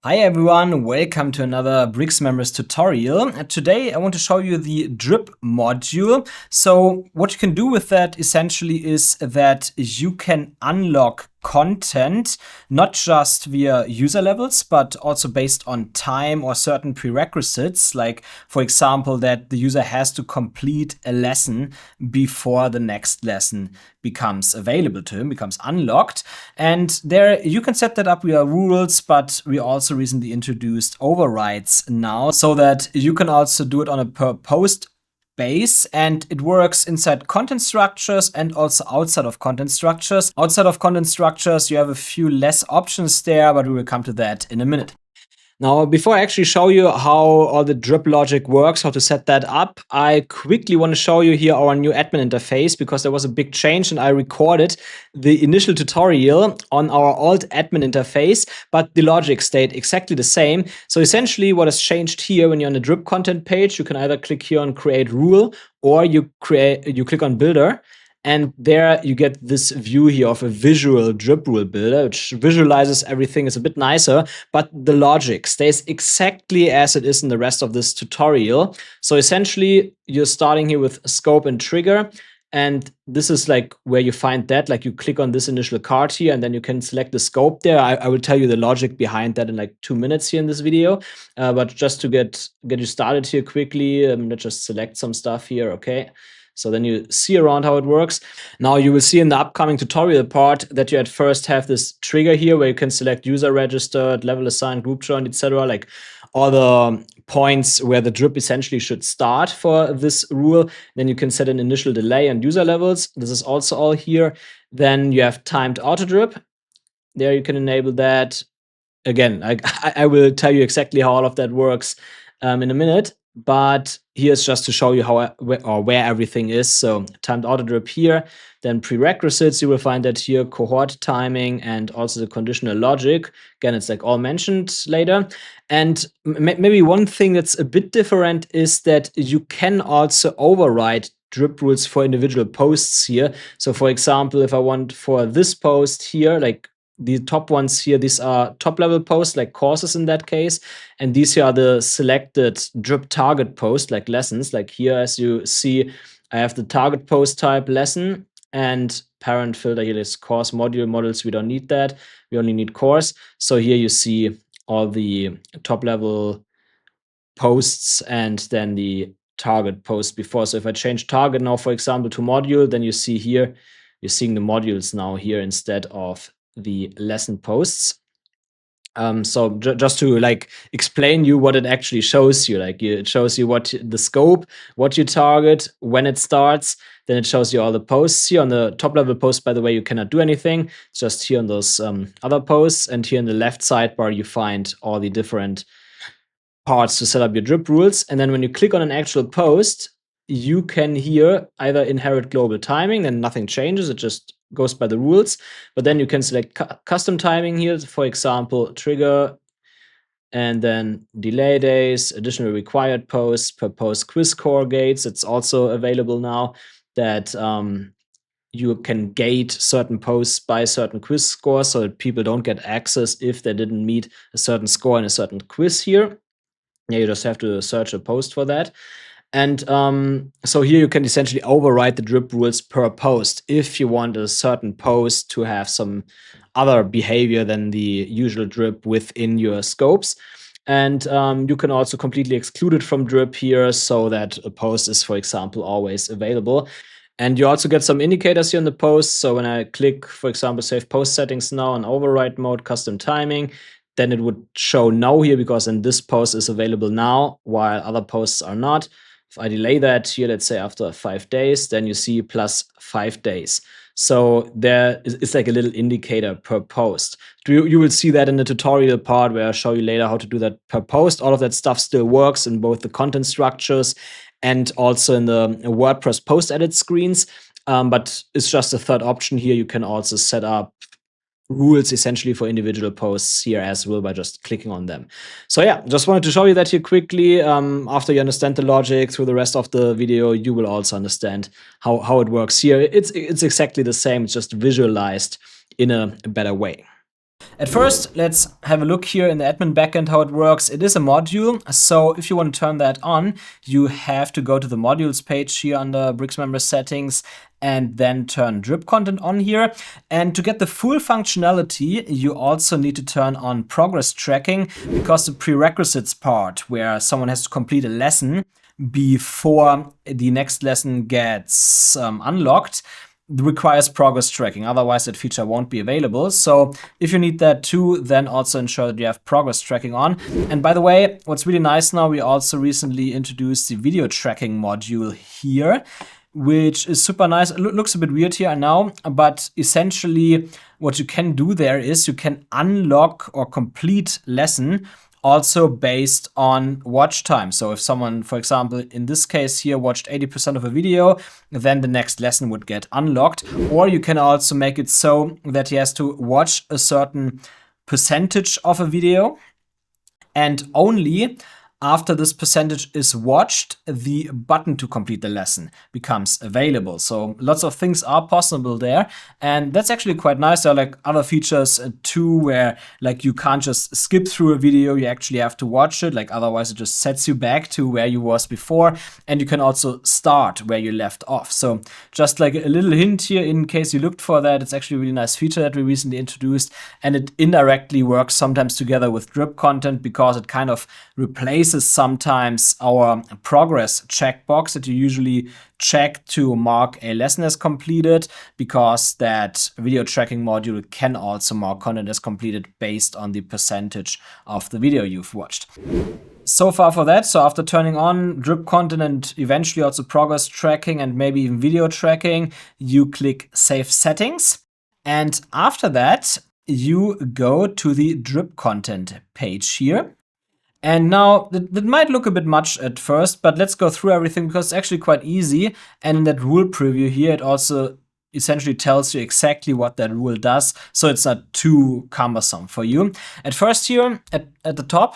Hi everyone, welcome to another BricksMembers tutorial. Today I want to show you the drip module. So what you can do with that essentially is that you can unlock content, not just via user levels, but also based on time or certain prerequisites, like for example, that the user has to complete a lesson before the next lesson becomes available to him, becomes unlocked. And there you can set that up via rules, but we also recently introduced overrides now so that you can also do it on a per post base, and it works inside content structures and also outside of content structures. Outside of content structures, you have a few less options there, but we will come to that in a minute. Now, before I actually show you how all the drip logic works, how to set that up, I quickly want to show you here our new admin interface, because there was a big change and I recorded the initial tutorial on our old admin interface, but the logic stayed exactly the same. So essentially what has changed here, when you're on the drip content page, you can either click here on create rule, or you click on builder. And there you get this view here of a visual drip rule builder, which visualizes everything. It's a bit nicer, but the logic stays exactly as it is in the rest of this tutorial. So essentially, you're starting here with scope and trigger. And this is like where you find that, like you click on this initial card here, and then you can select the scope there. I will tell you the logic behind that in like 2 minutes here in this video. But just to get you started here quickly, let's just select some stuff here, okay? So then you see around how it works. Now you will see in the upcoming tutorial part that you at first have this trigger here where you can select user registered, level assigned, group joined, etc. Like all the points where the drip essentially should start for this rule. Then you can set an initial delay and user levels. This is also all here. Then you have timed auto drip. There you can enable that. Again, I will tell you exactly how all of that works in a minute. But here's just to show you how or where everything is. So timed auto drip here, then prerequisites, you will find that here, cohort timing, and also the conditional logic. Again, it's like all mentioned later. And maybe one thing that's a bit different is that you can also override drip rules for individual posts here. So for example, if I want for this post here, like the top ones here, these are top level posts, like courses in that case. And these here are the selected drip target posts, like lessons. Like here, as you see, I have the target post type lesson, and parent filter here is course module. Models, we don't need that. We only need course. So here you see all the top level posts and then the target post before. So if I change target now, for example, to module, then you see here, you're seeing the modules now here instead of the lesson posts. So just to like explain you what it actually shows you, like it shows you what the scope, what you target, when it starts. Then it shows you all the posts here. On the top level post, by the way, you cannot do anything. It's just here on those other posts. And here in the left sidebar, you find all the different parts to set up your drip rules. And then when you click on an actual post, you can here either inherit global timing, then nothing changes, it just goes by the rules. But then you can select custom timing here, for example, trigger, and then delay days, additional required posts, per post quiz score gates. It's also available now that you can gate certain posts by certain quiz scores so that people don't get access if they didn't meet a certain score in a certain quiz here. Yeah, you just have to search a post for that. And so here you can essentially override the drip rules per post if you want a certain post to have some other behavior than the usual drip within your scopes. And you can also completely exclude it from drip here so that a post is, for example, always available. And you also get some indicators here in the post. So when I click, for example, save post settings now on override mode, custom timing, then it would show no here because then this post is available now while other posts are not. If I delay that here, let's say after 5 days, then you see plus 5 days. So it's like a little indicator per post. You will see that in the tutorial part where I'll show you later how to do that per post. All of that stuff still works in both the content structures and also in the WordPress post edit screens. But it's just a third option here. You can also set up rules essentially for individual posts here as well by just clicking on them. So yeah, just wanted to show you that here quickly. After you understand the logic through the rest of the video, you will also understand how it works here. It's exactly the same, it's just visualized in a better way. At first, let's have a look here in the admin backend how it works. It is a module, so if you want to turn that on, you have to go to the modules page here under BricksMembers settings and then turn drip content on here. And to get the full functionality, you also need to turn on progress tracking, because the prerequisites part, where someone has to complete a lesson before the next lesson gets unlocked, requires progress tracking. Otherwise, that feature won't be available. So if you need that too, then also ensure that you have progress tracking on. And by the way, what's really nice now, we also recently introduced the video tracking module here, which is super nice. It looks a bit weird here now, but essentially what you can do there is you can unlock or complete lesson also based on watch time. So if someone, for example, in this case here, watched 80% of a video, then the next lesson would get unlocked. Or you can also make it so that he has to watch a certain percentage of a video, and only after this percentage is watched, the button to complete the lesson becomes available. So lots of things are possible there. And that's actually quite nice. There are like other features too, where like you can't just skip through a video, you actually have to watch it. Like otherwise it just sets you back to where you was before. And you can also start where you left off. So just like a little hint here in case you looked for that, it's actually a really nice feature that we recently introduced. And it indirectly works sometimes together with drip content, because it kind of replaces sometimes our progress checkbox that you usually check to mark a lesson as completed, because that video tracking module can also mark content as completed based on the percentage of the video you've watched. So far for that. So after turning on drip content and eventually also progress tracking and maybe even video tracking, you click Save Settings. And after that, you go to the drip content page here. And now, that might look a bit much at first, but let's go through everything, because it's actually quite easy. And in that rule preview here, it also essentially tells you exactly what that rule does, so it's not too cumbersome for you. At first here, at the top,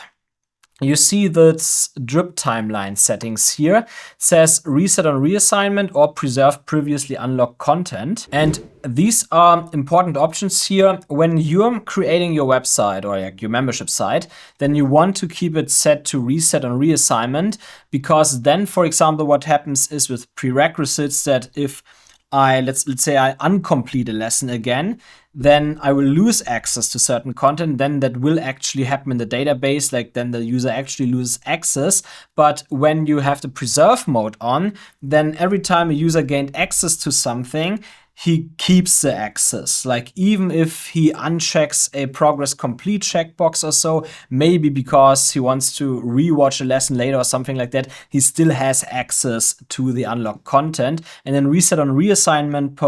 you see this drip timeline settings here. It says reset on reassignment or preserve previously unlocked content. And these are important options here. When you're creating your website or like your membership site, then you want to keep it set to reset on reassignment, because then, for example, what happens is with prerequisites that if let's say I uncomplete a lesson again, then I will lose access to certain content. Then that will actually happen in the database, like then the user actually loses access. But when you have the preserve mode on, then every time a user gained access to something, he keeps the access. Like even if he unchecks a progress complete checkbox or so, maybe because he wants to rewatch a lesson later or something like that, he still has access to the unlocked content. And then reset on reassignment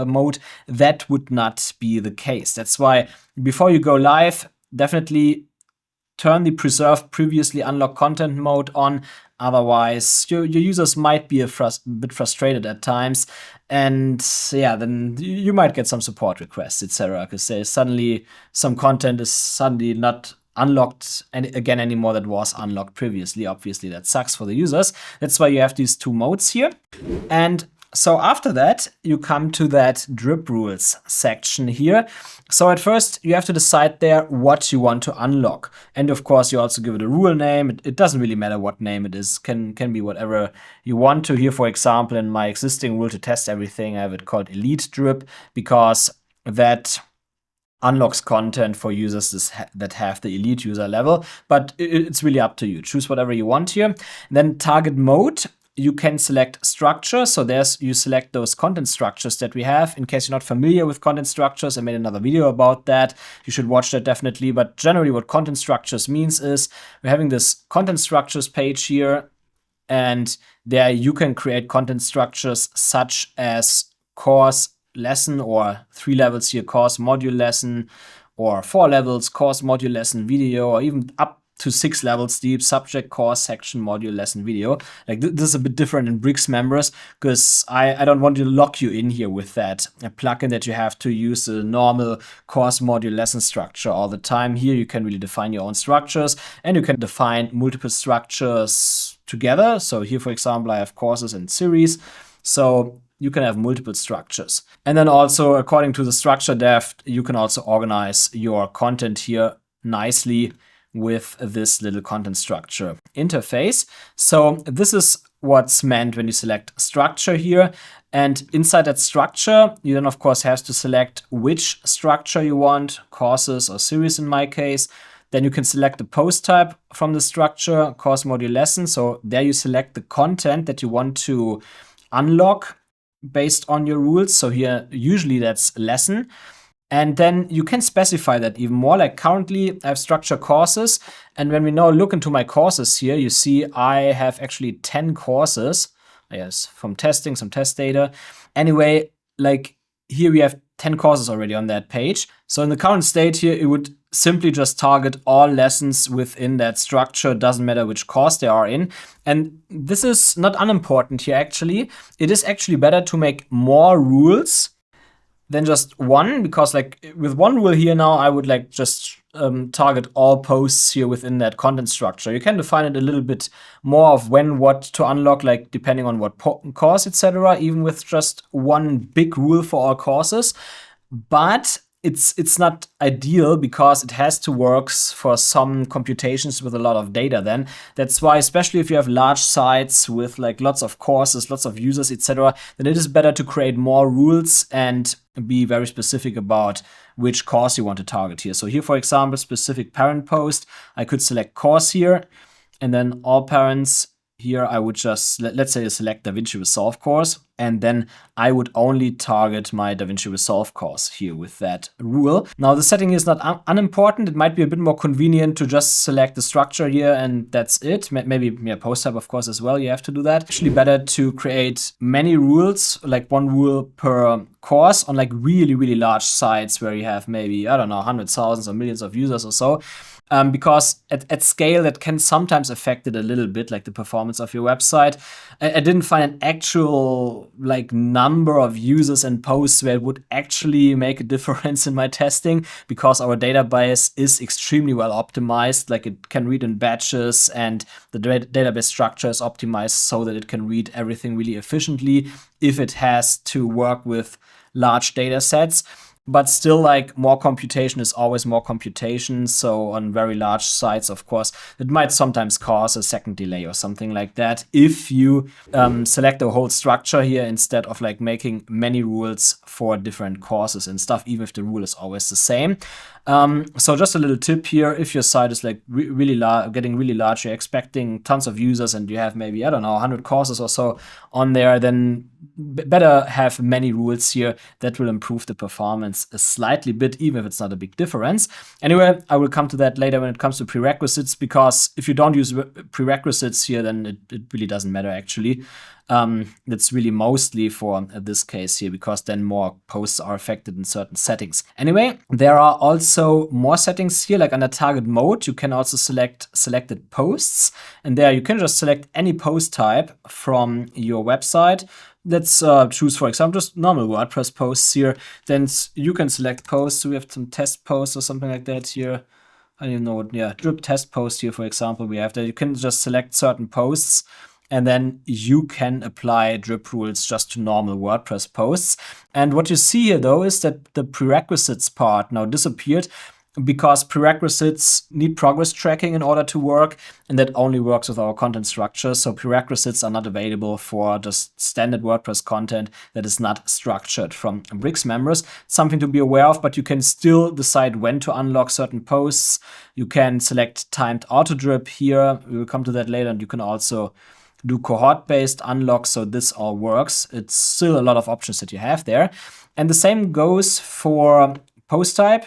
mode, that would not be the case. That's why before you go live, definitely turn the preserve previously unlocked content mode on. Otherwise, your users might be a bit frustrated at times. And yeah, then you might get some support requests, etc. Because there's suddenly some content is suddenly not unlocked again anymore that was unlocked previously. Obviously, that sucks for the users. That's why you have these two modes here. And so after that, you come to that drip rules section here. So at first, you have to decide there what you want to unlock. And of course, you also give it a rule name. It doesn't really matter what name it is. Can be whatever you want to. Here, for example, in my existing rule to test everything, I have it called Elite Drip, because that unlocks content for users that have the elite user level. But it's really up to you. Choose whatever you want here. And then target mode. You can select structure. So you select those content structures that we have. In case you're not familiar with content structures, I made another video about that. You should watch that definitely. But generally what content structures means is we're having this content structures page here. And there you can create content structures such as course, lesson, or 3 levels here, course, module, lesson, or 4 levels, course, module, lesson, video, or even up to 6 levels deep, subject, course, section, module, lesson, video. Like this is a bit different in BricksMembers, because I don't want to lock you in here with that a plugin that you have to use the normal course, module, lesson structure all the time. Here you can really define your own structures, and you can define multiple structures together. So here, for example, I have courses and series. So you can have multiple structures. And then also, according to the structure depth, you can also organize your content here nicely with this little content structure interface. So this is what's meant when you select structure here. And inside that structure, you then of course have to select which structure you want, courses or series in my case. Then you can select the post type from the structure, course, module, lesson. So there you select the content that you want to unlock based on your rules. So here, usually that's lesson. And then you can specify that even more. Like currently I have structure courses. And when we now look into my courses here, you see I have actually 10 courses. Yes, from testing, some test data. Anyway, like here we have 10 courses already on that page. So in the current state here, it would simply just target all lessons within that structure. Doesn't matter which course they are in. And this is not unimportant here actually. It is actually better to make more rules than just one, because like with one rule here now, I would like just target all posts here within that content structure. You can define it a little bit more of when, what to unlock, like depending on what course, etc. Even with just one big rule for all courses. But it's not ideal because it has to work for some computations with a lot of data then. That's why, especially if you have large sites with like lots of courses, lots of users, etc., then it is better to create more rules and be very specific about which course you want to target here. So here, for example, specific parent post, I could select course here, and then all parents here, I would just, let's say, select DaVinci Resolve course, and then I would only target my DaVinci Resolve course here with that rule. Now, the setting is not unimportant. It might be a bit more convenient to just select the structure here, and that's it. Maybe post type, of course, as well. You have to do that. Actually, better to create many rules, like one rule per course on like really, really large sites where you have maybe, I don't know, hundreds, thousands, or millions of users or so. Because at scale, that can sometimes affect it a little bit, like the performance of your website. I didn't find an actual like number of users and posts where it would actually make a difference in my testing, because our database is extremely well optimized. Like it can read in batches, and the database structure is optimized so that it can read everything really efficiently if it has to work with large data sets. But still, like, more computation is always more computation. So on very large sites, of course, it might sometimes cause a second delay or something like that if you select the whole structure here instead of like making many rules for different courses and stuff, even if the rule is always the same. So just a little tip here: if your site is like really getting really large, you're expecting tons of users, and you have maybe, I don't know, 100 courses or so on there, then better have many rules here. That will improve the performance a slightly bit, even if it's not a big difference. Anyway, I will come to that later when it comes to prerequisites, because if you don't use prerequisites here, then it really doesn't matter actually. That's really mostly for this case here, because then more posts are affected in certain settings. Anyway, there are also more settings here, like under target mode, you can also select selected posts, and there you can just select any post type from your website. Let's choose, for example, just normal WordPress posts here. Then you can select posts. So we have some test posts or something like that here. I don't even know what, yeah, drip test post here, for example, we have that. You can just select certain posts, and then you can apply drip rules just to normal WordPress posts. And what you see here, though, is that the prerequisites part now disappeared, because prerequisites need progress tracking in order to work, and that only works with our content structure. So prerequisites are not available for just standard WordPress content that is not structured from BricksMembers. Something to be aware of, but you can still decide when to unlock certain posts. You can select timed auto drip here. We will come to that later, and you can also do cohort-based unlock, so this all works. It's still a lot of options that you have there. And the same goes for post type,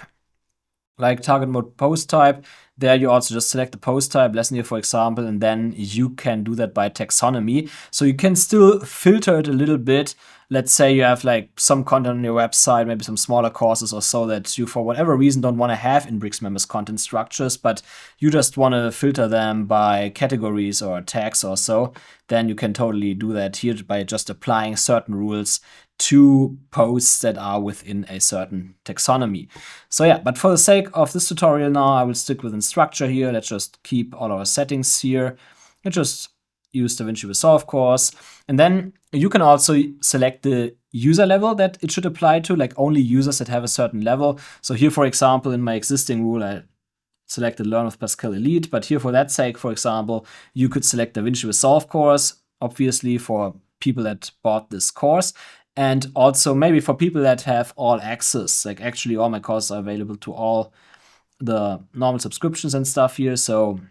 like target mode post type. There you also just select the post type, lesson here, for example, and then you can do that by taxonomy. So you can still filter it a little bit. Let's say you have like some content on your website, maybe some smaller courses or so that you, for whatever reason, don't want to have in BricksMembers content structures, but you just want to filter them by categories or tags or so. Then you can totally do that here by just applying certain rules to posts that are within a certain taxonomy. So yeah, but for the sake of this tutorial now, I will stick within structure here. Let's just keep all our settings here. Let's just use DaVinci Resolve course. And then you can also select the user level that it should apply to, like only users that have a certain level. So here, for example, in my existing rule, I selected Learn with Pascal Elite. But here, for that sake, for example, you could select DaVinci Resolve course, obviously for people that bought this course. And also maybe for people that have all access, like actually all my courses are available to all the normal subscriptions and stuff here. So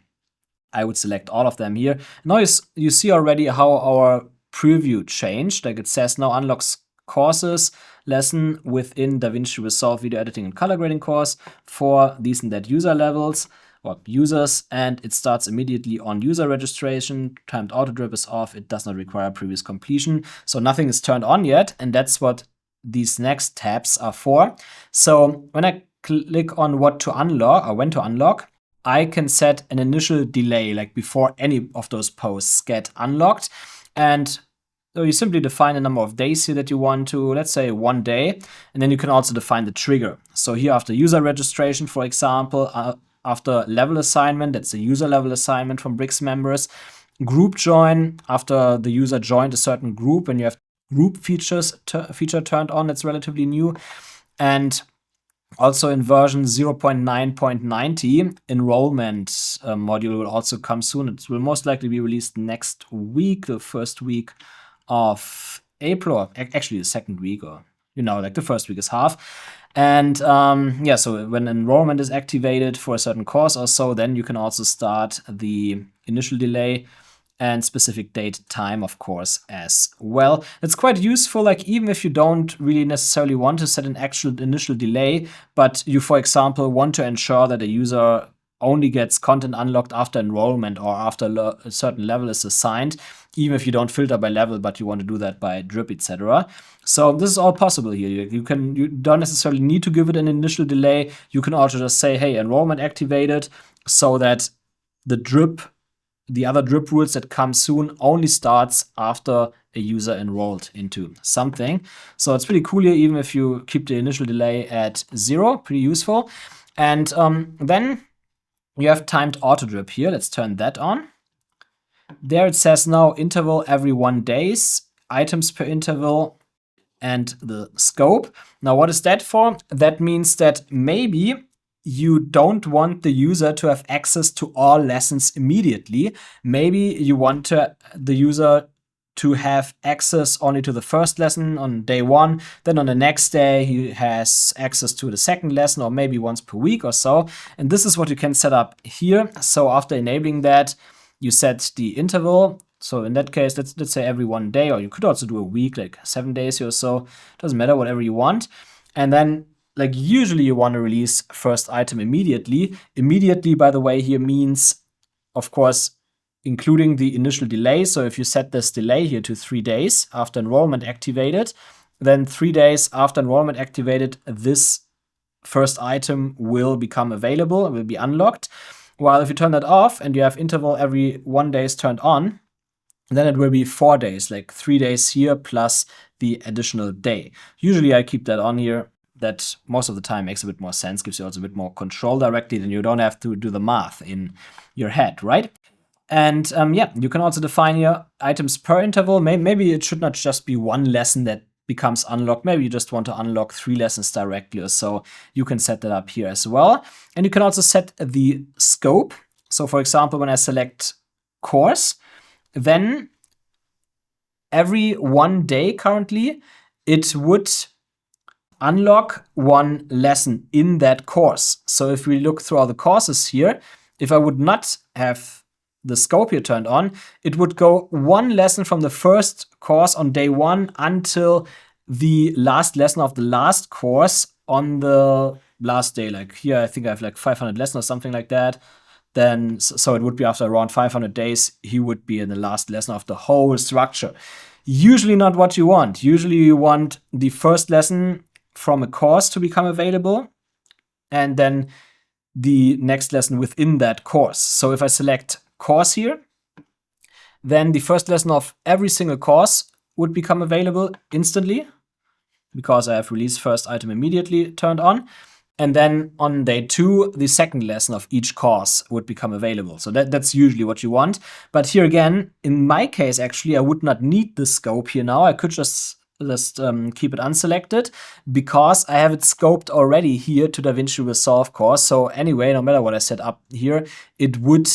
I would select all of them here. Now you see already how our preview changed. Like it says now unlocks courses lesson within DaVinci Resolve video editing and color grading course for these and that user levels or users, and it starts immediately on user registration. Timed auto drip is off. It does not require previous completion. So nothing is turned on yet, and that's what these next tabs are for. So when I click on what to unlock or when to unlock, I can set an initial delay, like before any of those posts get unlocked. And so you simply define a number of days here that you want to, let's say 1 day. And then you can also define the trigger. So here after user registration, for example, after level assignment, that's a user level assignment from BricksMembers. Group join, after the user joined a certain group, and you have group feature turned on, that's relatively new. And also in version 0.9.90, enrollment module will also come soon. It will most likely be released next week, the first week of April, or actually the second week, or like the first week is half. And yeah, so when enrollment is activated for a certain course or so, then you can also start the initial delay and specific date time, of course, as well. It's quite useful, like even if you don't really necessarily want to set an actual initial delay, but you, for example, want to ensure that a user only gets content unlocked after enrollment or after a certain level is assigned, even if you don't filter by level, but you want to do that by drip, etc. So this is all possible here. You don't necessarily need to give it an initial delay. You can also just say, hey, enrollment activated, so that the other drip rules that come soon only starts after a user enrolled into something. So it's pretty cool here, even if you keep the initial delay at 0, pretty useful. And then you have timed auto drip here. Let's turn that on. There it says now interval every 1 day, items per interval, and the scope. Now what is that for? That means that maybe you don't want the user to have access to all lessons immediately. Maybe you want the user to have access only to the first lesson on day 1. Then on the next day, he has access to the second lesson, or maybe once per week or so. And this is what you can set up here. So after enabling that, you set the interval. So in that case, let's say every 1 day, or you could also do a week, like 7 days or so. Doesn't matter, whatever you want. And then, like usually you want to release first item immediately. Immediately, by the way, here means, of course, including the initial delay. So if you set this delay here to 3 days after enrollment activated, then 3 days after enrollment activated, this first item will become available, will be unlocked. While if you turn that off and you have interval every 1 day turned on, then it will be 4 days, like 3 days here plus the additional day. Usually I keep that on here. That most of the time makes a bit more sense, gives you also a bit more control directly, then you don't have to do the math in your head, right? And yeah, you can also define here items per interval. Maybe it should not just be 1 lesson that becomes unlocked. Maybe you just want to unlock 3 lessons directly or so. You can set that up here as well. And you can also set the scope. So for example, when I select course, then every 1 day currently, it would unlock 1 lesson in that course. So if we look through all the courses here, if I would not have the scope here turned on, it would go 1 lesson from the first course on day 1 until the last lesson of the last course on the last day. Like here, I think I have like 500 lessons or something like that. Then, so it would be after around 500 days, he would be in the last lesson of the whole structure. Usually not what you want. Usually you want the first lesson from a course to become available, and then the next lesson within that course. So if I select course here, then the first lesson of every single course would become available instantly because I have release first item immediately turned on. And then on day 2, the second lesson of each course would become available. So that's usually what you want. But here again, in my case, actually, I would not need the scope here now. I could just keep it unselected because I have it scoped already here to DaVinci Resolve course. So anyway, no matter what I set up here, it would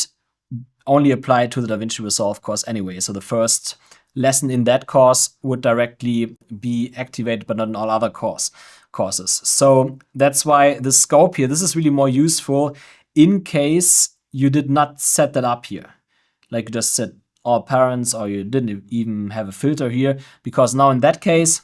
only apply to the DaVinci Resolve course anyway. So the first lesson in that course would directly be activated, but not in all other courses. So that's why the scope here, this is really more useful in case you did not set that up here. Like you just said all parents, or you didn't even have a filter here, because now in that case,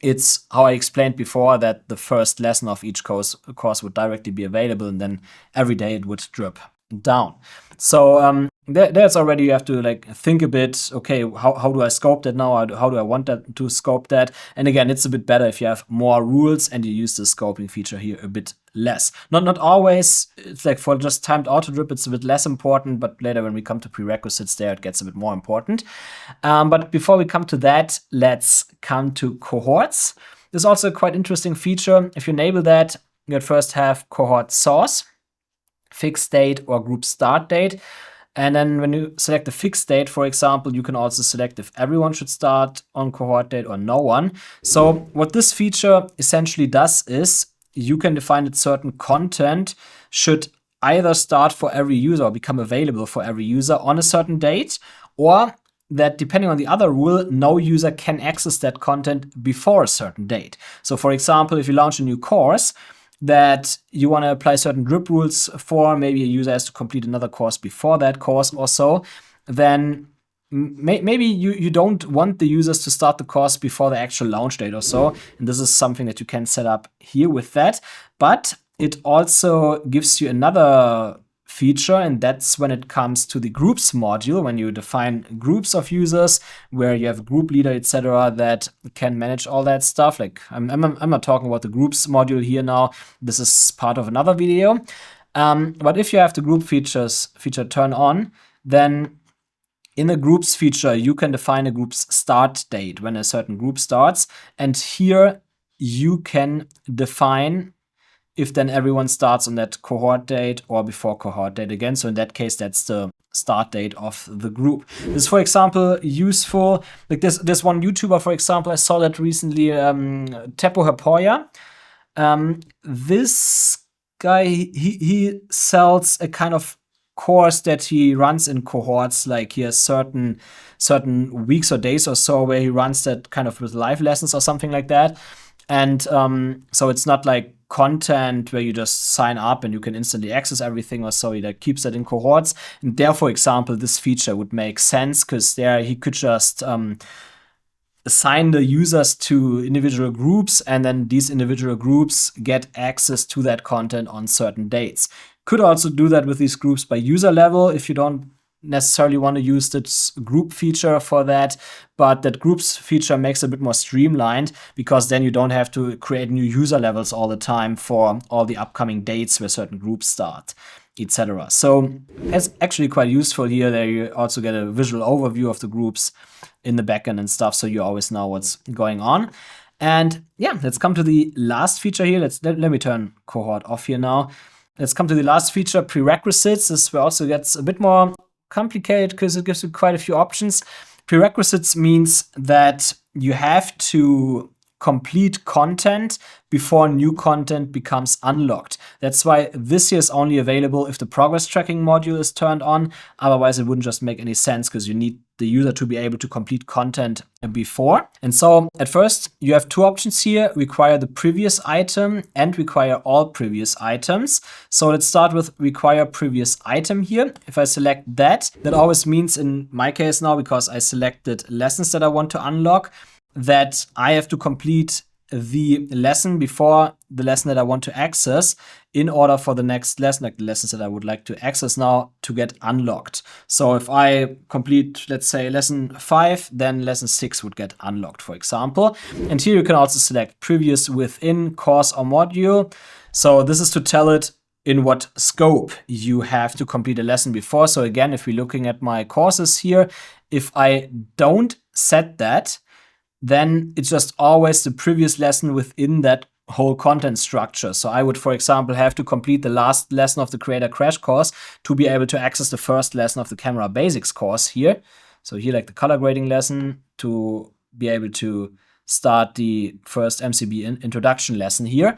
it's how I explained before, that the first lesson of each course would directly be available, and then every day it would drip down. So there's already, you have to like think a bit, okay, how do I scope that now? How do I want that to scope that? And again, it's a bit better if you have more rules and you use the scoping feature here a bit less. Not always. It's like for just timed auto drip, it's a bit less important, but later when we come to prerequisites there, it gets a bit more important. But before we come to that, let's come to cohorts. There's also a quite interesting feature. If you enable that, you at first have cohort source, fixed date, or group start date. And then when you select the fixed date, for example, you can also select if everyone should start on cohort date or no one. So what this feature essentially does is you can define that certain content should either start for every user or become available for every user on a certain date, or that depending on the other rule, no user can access that content before a certain date. So for example, if you launch a new course that you want to apply certain drip rules for, maybe a user has to complete another course before that course or so, then maybe you don't want the users to start the course before the actual launch date or so. And this is something that you can set up here with that. But it also gives you another feature, and that's when it comes to the groups module, when you define groups of users where you have a group leader, etc., that can manage all that stuff. Like I'm not talking about the groups module here now. This is part of another video. But if you have the group feature turned on, then in the groups feature, you can define a group's start date when a certain group starts. And here you can define if then everyone starts on that cohort date or before cohort date again. So in that case, that's the start date of the group. This is, for example, useful. Like this one YouTuber, for example, I saw that recently, Teppo Hapoya. This guy, he sells a kind of course that he runs in cohorts. Like he has certain weeks or days or so where he runs that kind of with live lessons or something like that. And so it's not like content where you just sign up and you can instantly access everything or so. He like keeps that in cohorts. And there, for example, this feature would make sense because there he could just assign the users to individual groups, and then these individual groups get access to that content on certain dates. Could also do that with these groups by user level if you don't necessarily want to use this group feature for that, but that groups feature makes it a bit more streamlined because then you don't have to create new user levels all the time for all the upcoming dates where certain groups start, etc. So it's actually quite useful here. There you also get a visual overview of the groups in the backend and stuff, so you always know what's going on. And yeah, let's come to the last feature here. Let me turn cohort off here now. Let's come to the last feature, prerequisites. This also gets a bit more complicated because it gives you quite a few options. Prerequisites means that you have to complete content before new content becomes unlocked. That's why this here is only available if the progress tracking module is turned on. Otherwise, it wouldn't just make any sense because you need the user to be able to complete content before. And so at first, you have two options here, require the previous item and require all previous items. So let's start with require previous item here. If I select that always means in my case now, because I selected lessons that I want to unlock, that I have to complete the lesson before the lesson that I want to access in order for the next lesson, like the lessons that I would like to access now, to get unlocked. So if I complete, let's say, lesson 5, then lesson 6 would get unlocked, for example. And here you can also select previous within course or module. So this is to tell it in what scope you have to complete a lesson before. So again, if we're looking at my courses here, if I don't set that, then it's just always the previous lesson within that whole content structure. So I would, for example, have to complete the last lesson of the Creator Crash course to be able to access the first lesson of the Camera Basics course here. So here, like the color grading lesson, to be able to start the first MCB introduction lesson here.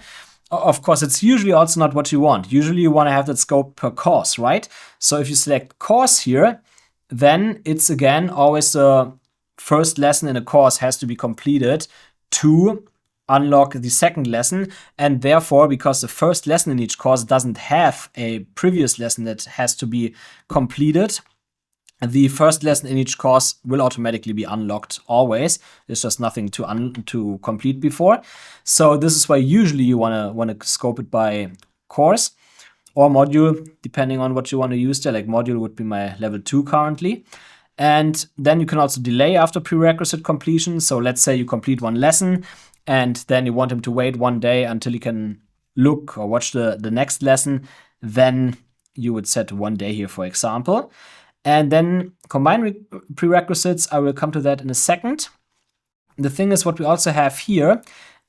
Of course, it's usually also not what you want. Usually you want to have that scope per course, right? So if you select course here, then it's again always the first lesson in a course has to be completed to unlock the second lesson. And therefore, because the first lesson in each course doesn't have a previous lesson that has to be completed, the first lesson in each course will automatically be unlocked always. There's just nothing to complete before. So this is why usually you wanna scope it by course or module, depending on what you want to use there. Like module would be my level 2 currently. And then you can also delay after prerequisite completion. So let's say you complete one lesson and then you want him to wait one day until he can look or watch the next lesson. Then you would set 1 day here, for example. And then combine prerequisites, I will come to that in a second. The thing is, what we also have here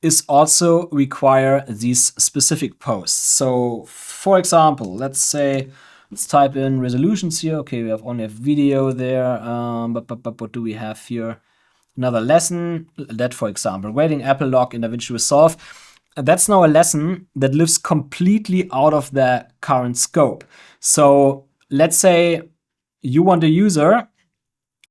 is also require these specific posts. So for example, let's type in resolutions here. Okay, we have only a video there, but what do we have here? Another lesson, that for example, grading Apple log in DaVinci Resolve. That's now a lesson that lives completely out of the current scope. So let's say you want a user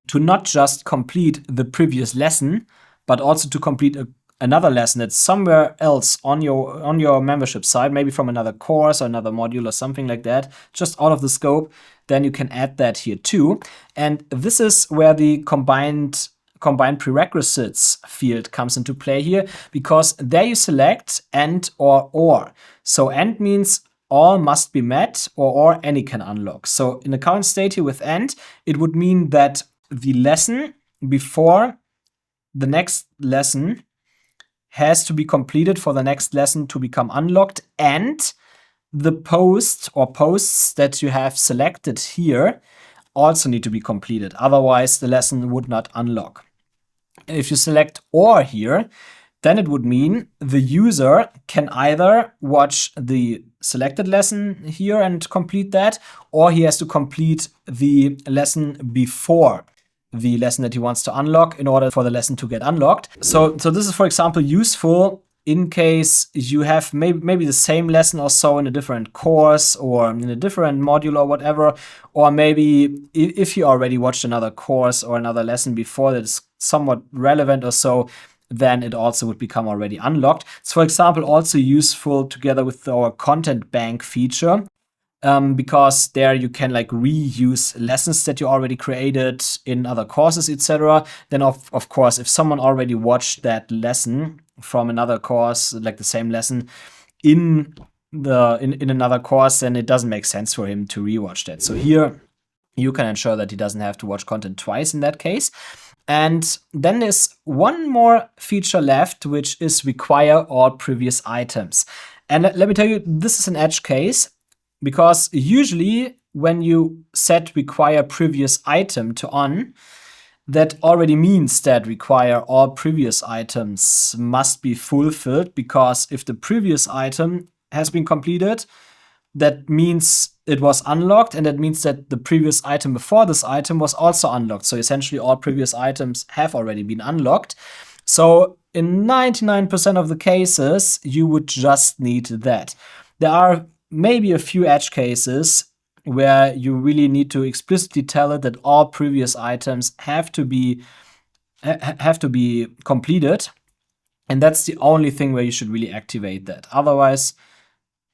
to not just complete the previous lesson, but also to complete another lesson that's somewhere else on your membership site, maybe from another course or another module or something like that, just out of the scope. Then you can add that here too. And this is where the combined prerequisites field comes into play here, because there you select and or. So and means all must be met, or any can unlock. So in the current state here with and, it would mean that the lesson before the next lesson has to be completed for the next lesson to become unlocked, and the post or posts that you have selected here also need to be completed. Otherwise, the lesson would not unlock. If you select or here, then it would mean the user can either watch the selected lesson here and complete that, or he has to complete the lesson before the lesson that he wants to unlock in order for the lesson to get unlocked. So this is, for example, useful in case you have maybe the same lesson or so in a different course or in a different module or whatever, or maybe if you already watched another course or another lesson before that is somewhat relevant or so, then it also would become already unlocked. It's, for example, also useful together with our content bank feature, because there you can like reuse lessons that you already created in other courses, etc. Then of course, if someone already watched that lesson from another course, like the same lesson in another course, then it doesn't make sense for him to rewatch that. So here you can ensure that he doesn't have to watch content twice in that case. And then there's one more feature left, which is require all previous items. And let me tell you, this is an edge case, because usually when you set require previous item to on, that already means that require all previous items must be fulfilled, because if the previous item has been completed, that means it was unlocked, and that means that the previous item before this item was also unlocked. So essentially all previous items have already been unlocked. So in 99% of the cases, you would just need that. There are maybe a few edge cases where you really need to explicitly tell it that all previous items have to be completed. And that's the only thing where you should really activate that. Otherwise,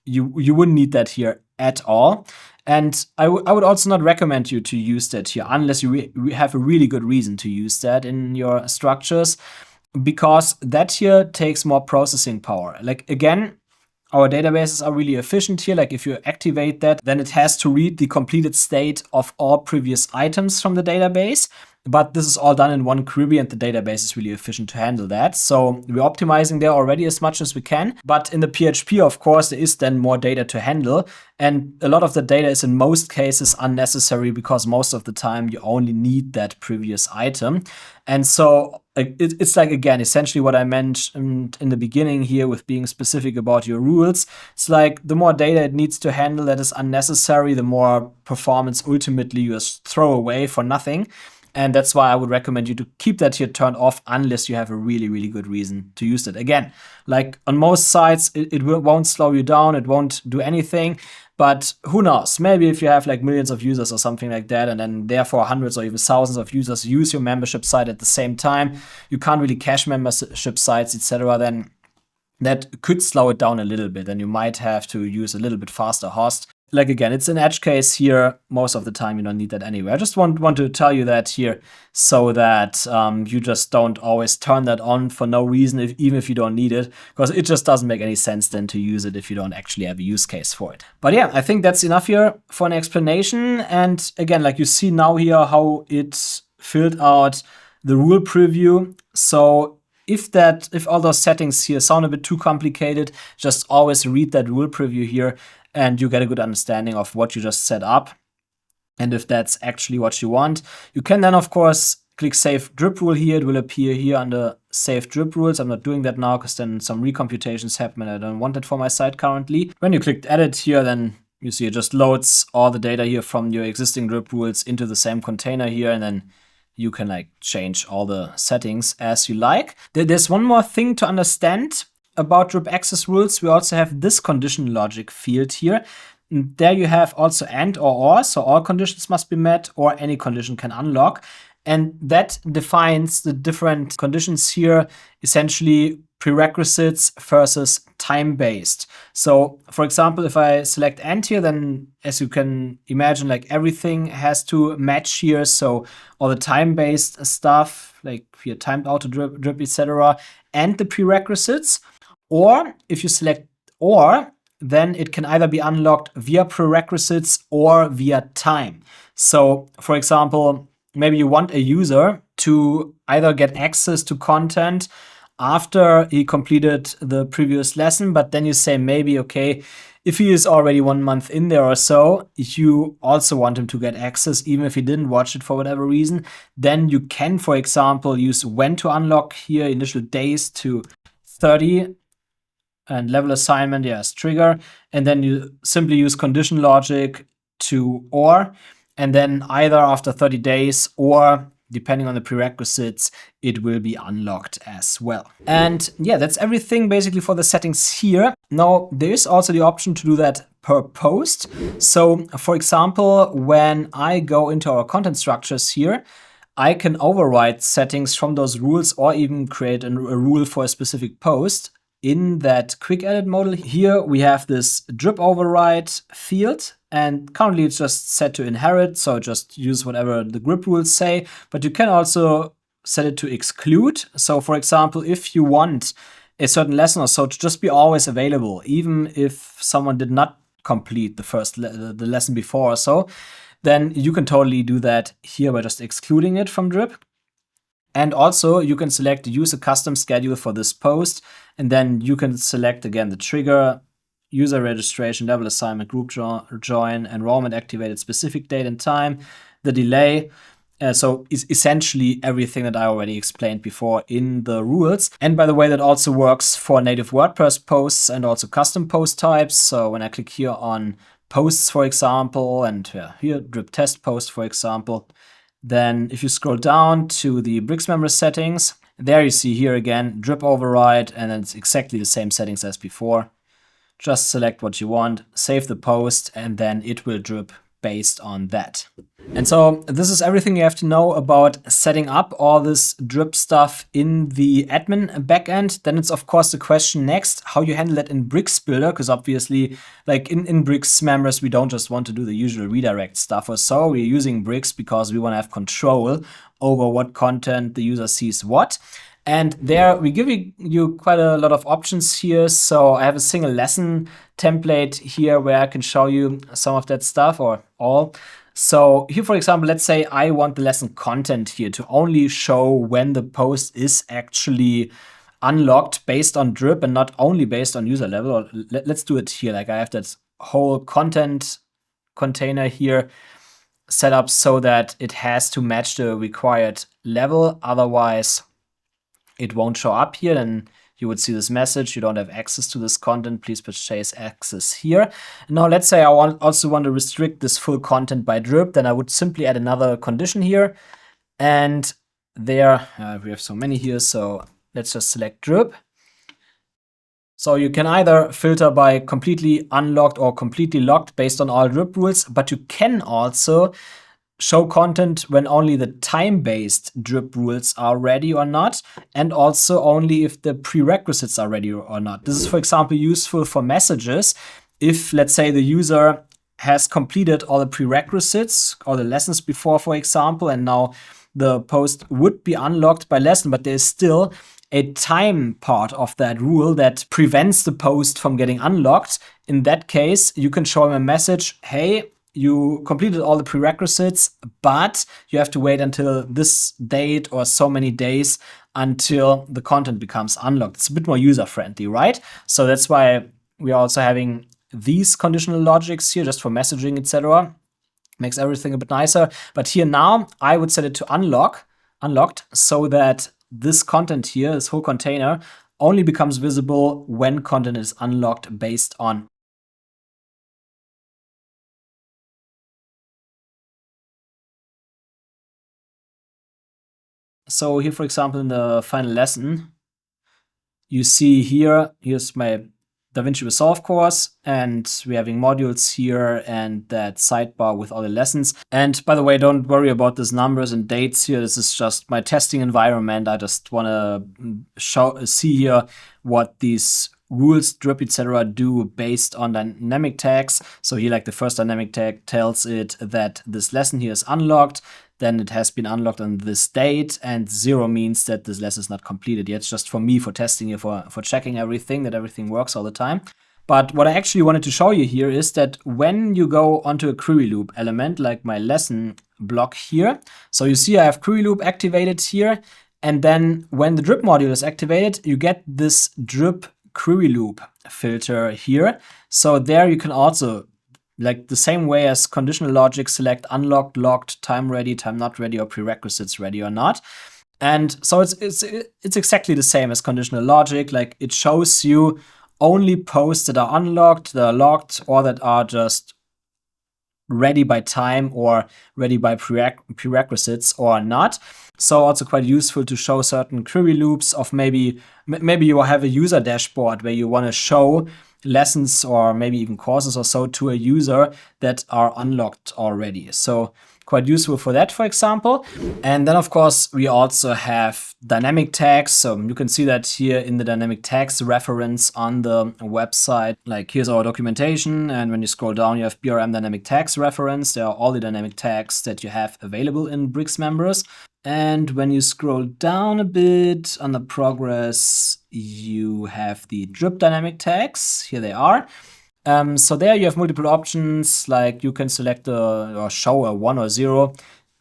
you wouldn't need that here at all. And I would also not recommend you to use that here unless you have a really good reason to use that in your structures, because that here takes more processing power. Like again, our databases are really efficient here. Like if you activate that, then it has to read the completed state of all previous items from the database. but this is all done in one query and the database is really efficient to handle that. So we're optimizing there already as much as we can. But in the PHP, of course, there is then more data to handle. And a lot of the data is in most cases unnecessary because most of the time you only need that previous item. And so it's like, again, essentially what I mentioned in the beginning here with being specific about your rules. It's like the more data it needs to handle that is unnecessary, the more performance ultimately you just throw away for nothing. And that's why I would recommend you to keep that here turned off unless you have a really, really good reason to use it. Again, like on most sites, it won't slow you down. It won't do anything. But who knows? Maybe if you have like millions of users or something like that, and then therefore hundreds or even thousands of users use your membership site at the same time, you can't really cache membership sites, etc., then that could slow it down a little bit, and you might have to use a little bit faster host. Like again, it's an edge case here. Most of the time you don't need that anyway. I just want to tell you that here so that you just don't always turn that on for no reason, even if you don't need it, because it just doesn't make any sense then to use it if you don't actually have a use case for it. But yeah, I think that's enough here for an explanation. And again, like you see now here how it filled out the rule preview. So if all those settings here sound a bit too complicated, just always read that rule preview here and you get a good understanding of what you just set up and if that's actually what you want. You can then, of course, click Save Drip Rule here. It will appear here under Save Drip Rules. I'm not doing that now because then some recomputations happen and I don't want that for my site currently. When you click Edit here, then you see it just loads all the data here from your existing drip rules into the same container here, and then you can like change all the settings as you like. There's one more thing to understand about drip access rules. We also have this condition logic field here. And there you have also and or, so all conditions must be met or any condition can unlock. And that defines the different conditions here, essentially prerequisites versus time-based. So for example, if I select and here, then as you can imagine, like everything has to match here. So all the time-based stuff, like here timed auto drip, etc., and the prerequisites. Or if you select or, then it can either be unlocked via prerequisites or via time. So for example, maybe you want a user to either get access to content after he completed the previous lesson, but then you say maybe, okay, if he is already 1 month in there or so, you also want him to get access, even if he didn't watch it for whatever reason, then you can, for example, use when to unlock here, initial days to 30, and level assignment, yes, trigger. And then you simply use condition logic to or, and then either after 30 days or depending on the prerequisites, it will be unlocked as well. And yeah, that's everything basically for the settings here. Now, there is also the option to do that per post. So for example, when I go into our content structures here, I can override settings from those rules or even create a rule for a specific post. In that quick edit modal here, we have this drip override field, and currently it's just set to inherit, so just use whatever the grip rules say, but you can also set it to exclude. So for example, if you want a certain lesson or so to just be always available, even if someone did not complete the lesson before or so, then you can totally do that here by just excluding it from drip. And also you can select use a custom schedule for this post, and then you can select again the trigger, user registration, level assignment, group join, enrollment activated, specific date and time, the delay. So it's essentially everything that I already explained before in the rules. And by the way, that also works for native WordPress posts and also custom post types. So when I click here on posts, for example, and here drip test post, for example, then if you scroll down to the BricksMembers settings, there you see here again, drip override, and it's exactly the same settings as before. Just select what you want, save the post, and then it will drip based on that. And so this is everything you have to know about setting up all this drip stuff in the admin backend. Then it's of course the question next, how you handle that in Bricks Builder, because obviously like in BricksMembers, we don't just want to do the usual redirect stuff or so. We're using Bricks because we want to have control over what content the user sees what. And there we give you quite a lot of options here. So I have a single lesson template here where I can show you some of that stuff, or all. So here, for example, let's say I want the lesson content here to only show when the post is actually unlocked based on drip and not only based on user level. Or let's do it here. Like I have that whole content container here set up so that it has to match the required level. Otherwise, it won't show up here. Then you would see this message: you don't have access to this content, please purchase access here. Now let's say I also want to restrict this full content by drip. Then I would simply add another condition here. And there we have so many here, so let's just select drip. So you can either filter by completely unlocked or completely locked based on all drip rules, but you can also show content when only the time-based drip rules are ready or not, and also only if the prerequisites are ready or not. This is, for example, useful for messages. If, let's say, the user has completed all the prerequisites or the lessons before, for example, and now the post would be unlocked by lesson, but there's still a time part of that rule that prevents the post from getting unlocked. In that case, you can show him a message: hey, you completed all the prerequisites, but you have to wait until this date or so many days until the content becomes unlocked. It's a bit more user-friendly, right? So that's why we are also having these conditional logics here just for messaging, etc. Makes everything a bit nicer. But here now, I would set it to unlocked, so that this content here, this whole container, only becomes visible when content is unlocked based on. So here, for example, in the final lesson, you see here's my DaVinci Resolve course, and we're having modules here and that sidebar with all the lessons. And by the way, don't worry about these numbers and dates here. This is just my testing environment. I just want to see here what these rules, drip, etc. do based on dynamic tags. So here, like the first dynamic tag tells it that this lesson here is unlocked. Then it has been unlocked on this date, and 0 means that this lesson is not completed yet. It's just for me, for testing here, for checking everything, that everything works all the time. But what I actually wanted to show you here is that when you go onto a query loop element, like my lesson block here, so you see I have query loop activated here, and then when the drip module is activated, you get this drip query loop filter here. So there you can also, like the same way as conditional logic, select unlocked, locked, time ready, time not ready, or prerequisites ready or not. And so it's exactly the same as conditional logic. Like it shows you only posts that are unlocked, that are locked, or that are just ready by time or ready by prerequisites or not. So also quite useful to show certain query loops of maybe you have a user dashboard where you want to show lessons or maybe even courses or so to a user that are unlocked already. So quite useful for that, for example. And then, of course, we also have dynamic tags. So you can see that here in the dynamic tags reference on the website. Like here's our documentation. And when you scroll down, you have BRM dynamic tags reference. There are all the dynamic tags that you have available in BricksMembers. And when you scroll down a bit on the progress, you have the drip dynamic tags. Here they are. So there you have multiple options, like you can select or show a 1 or 0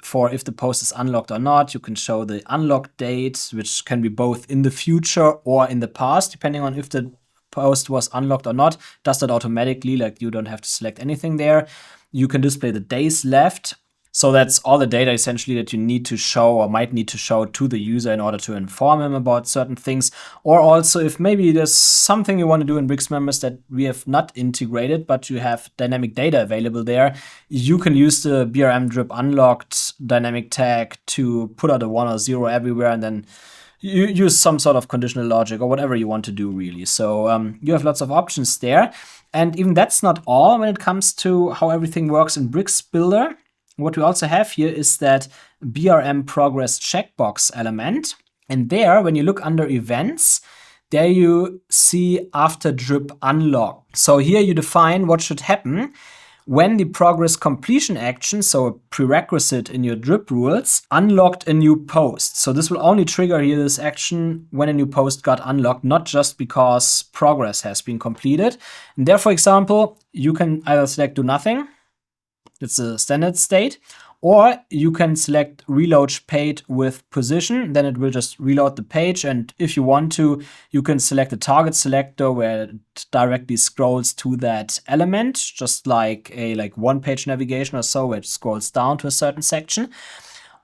for if the post is unlocked or not. You can show the unlock date, which can be both in the future or in the past, depending on if the post was unlocked or not. Does that automatically, like you don't have to select anything there. You can display the days left. So that's all the data essentially that you need to show or might need to show to the user in order to inform him about certain things. Or also if maybe there's something you want to do in BricksMembers that we have not integrated, but you have dynamic data available there, you can use the BRM drip unlocked dynamic tag to put out a 1 or 0 everywhere, and then you use some sort of conditional logic or whatever you want to do, really. So you have lots of options there. And even that's not all when it comes to how everything works in Bricks Builder. What we also have here is that BRM progress checkbox element. And there, when you look under events, there you see after drip unlock. So here you define what should happen when the progress completion action, so a prerequisite in your drip rules, unlocked a new post. So this will only trigger here this action when a new post got unlocked, not just because progress has been completed. And there, for example, you can either select do nothing. It's a standard state. Or you can select reload page with position, then it will just reload the page. And if you want to, you can select the target selector where it directly scrolls to that element, just like a one-page navigation or so, where it scrolls down to a certain section.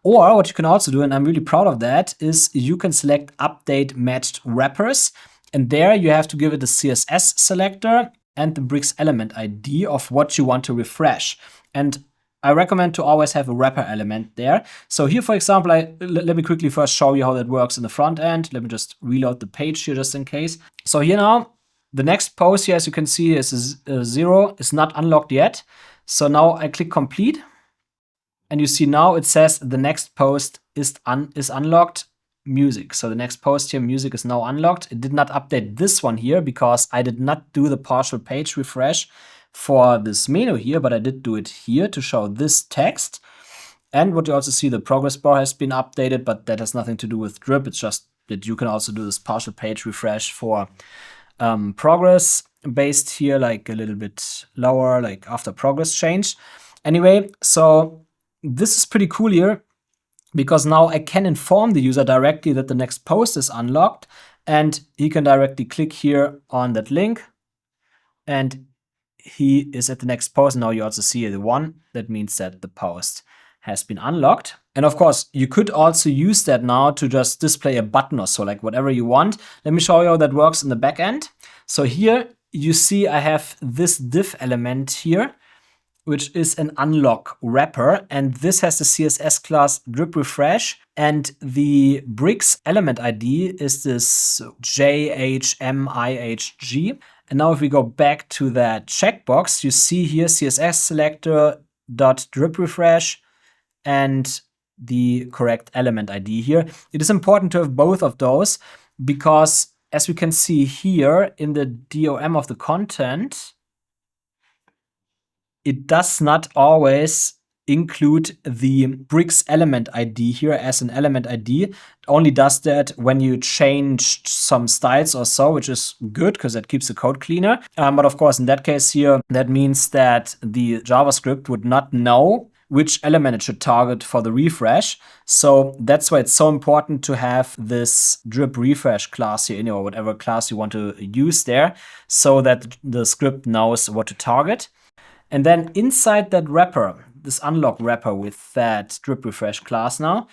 Or what you can also do, and I'm really proud of that, is you can select update matched wrappers. And there you have to give it a CSS selector and the Bricks element ID of what you want to refresh. And I recommend to always have a wrapper element there. So here, for example, let me quickly first show you how that works in the front end. Let me just reload the page here just in case. So here now, the next post here, as you can see, is 0, is not unlocked yet. So now I click complete. And you see now it says the next post is unlocked, music. So the next post here, music, is now unlocked. It did not update this one here because I did not do the partial page refresh for this menu here, but I did do it here to show this text. And what you also see, the progress bar has been updated, but that has nothing to do with drip. It's just that you can also do this partial page refresh for progress based here, like a little bit lower, like after progress change. Anyway, so this is pretty cool here because now I can inform the user directly that the next post is unlocked, and he can directly click here on that link and he is at the next post. Now you also see the 1. That means that the post has been unlocked. And of course, you could also use that now to just display a button or so, like whatever you want. Let me show you how that works in the back end. So here you see I have this div element here, which is an unlock wrapper. And this has the CSS class drip refresh. And the Bricks element ID is this JHMIHG. And now if we go back to that checkbox, you see here CSS selector dot drip refresh and the correct element ID here. It is important to have both of those because, as we can see here in the DOM of the content, it does not always include the Bricks element ID here as an element ID. It only does that when you changed some styles or so, which is good because that keeps the code cleaner. But of course, in that case here, that means that the JavaScript would not know which element it should target for the refresh. So that's why it's so important to have this drip refresh class here, or whatever class you want to use there, so that the script knows what to target. And then inside that wrapper, this unlock wrapper with that drip refresh class now,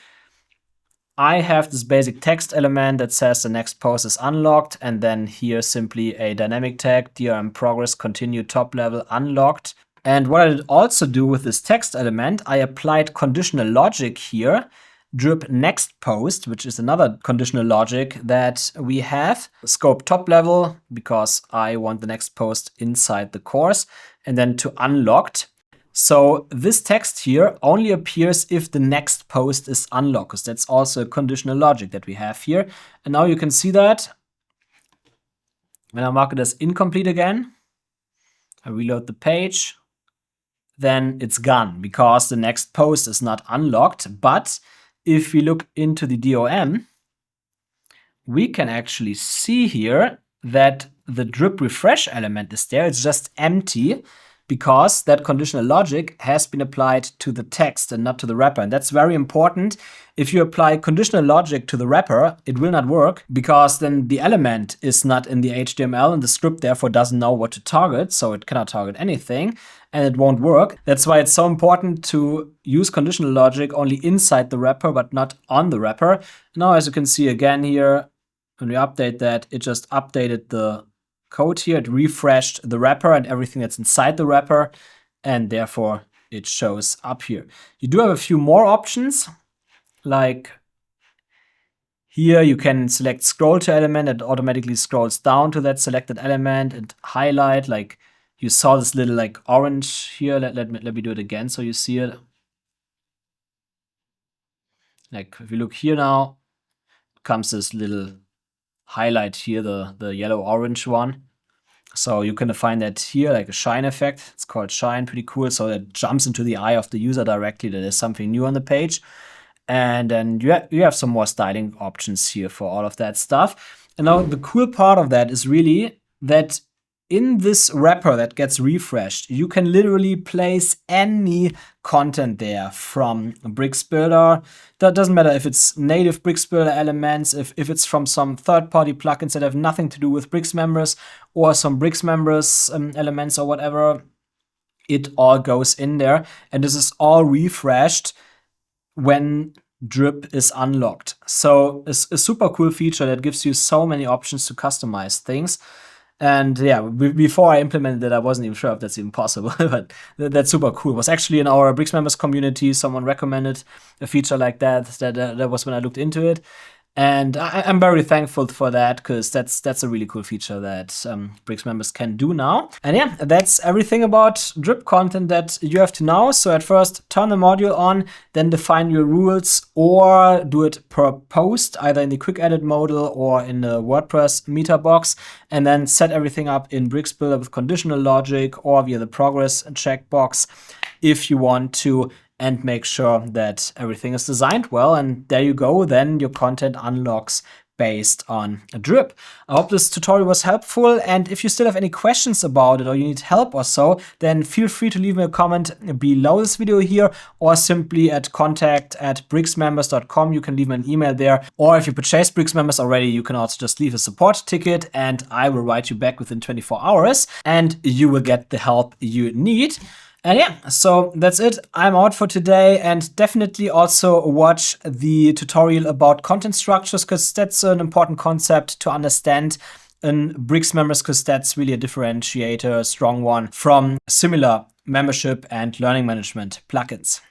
I have this basic text element that says the next post is unlocked, and then here simply a dynamic tag, DRM progress continue top level unlocked. And what I did also do with this text element, I applied conditional logic here, drip next post, which is another conditional logic that we have. Scope top level, because I want the next post inside the course, and then to unlocked. So this text here only appears if the next post is unlocked, because that's also a conditional logic that we have here. And now you can see that when I mark it as incomplete again, I reload the page, then it's gone because the next post is not unlocked. But if we look into the DOM, we can actually see here that the drip refresh element is there. It's just empty because that conditional logic has been applied to the text and not to the wrapper. And that's very important. If you apply conditional logic to the wrapper, it will not work because then the element is not in the HTML and the script therefore doesn't know what to target. So it cannot target anything and it won't work. That's why it's so important to use conditional logic only inside the wrapper, but not on the wrapper. Now, as you can see again here, when we update that, it just updated the code here. It refreshed the wrapper and everything that's inside the wrapper, and therefore it shows up here. You do have a few more options, like here you can select scroll to element. It automatically scrolls down to that selected element and highlight. Like you saw this little like orange here. Let me do it again so you see it. Like if you look here now, comes this little highlight here, the yellow orange one. So you can define that here, like a shine effect. It's called shine, pretty cool. So that jumps into the eye of the user directly. That is something new on the page. And then you have some more styling options here for all of that stuff. And now the cool part of that is really that in this wrapper that gets refreshed, you can literally place any content there from Bricks Builder. That doesn't matter if it's native Bricks Builder elements, if it's from some third-party plugins that have nothing to do with BricksMembers, or some BricksMembers elements or whatever. It all goes in there, and this is all refreshed when Drip is unlocked. So it's a super cool feature that gives you so many options to customize things. And yeah, before I implemented it, I wasn't even sure if that's even possible, but that's super cool. It was actually in our BricksMembers community, someone recommended a feature like that. That was when I looked into it. And I'm very thankful for that, because that's a really cool feature that BricksMembers can do now. And yeah, that's everything about drip content that you have to know. So at first, turn the module on, then define your rules, or do it per post, either in the quick edit modal or in the WordPress meter box, and then set everything up in Bricks Builder with conditional logic or via the progress checkbox if you want to, and make sure that everything is designed well. And there you go, then your content unlocks based on a drip. I hope this tutorial was helpful, and if you still have any questions about it or you need help or so, then feel free to leave me a comment below this video here, or simply at contact@bricksmembers.com. You can leave me an email there, or if you purchased BricksMembers already, you can also just leave a support ticket and I will write you back within 24 hours and you will get the help you need. And yeah, so that's it. I'm out for today, and definitely also watch the tutorial about content structures, because that's an important concept to understand in BricksMembers, because that's really a differentiator, a strong one from similar membership and learning management plugins.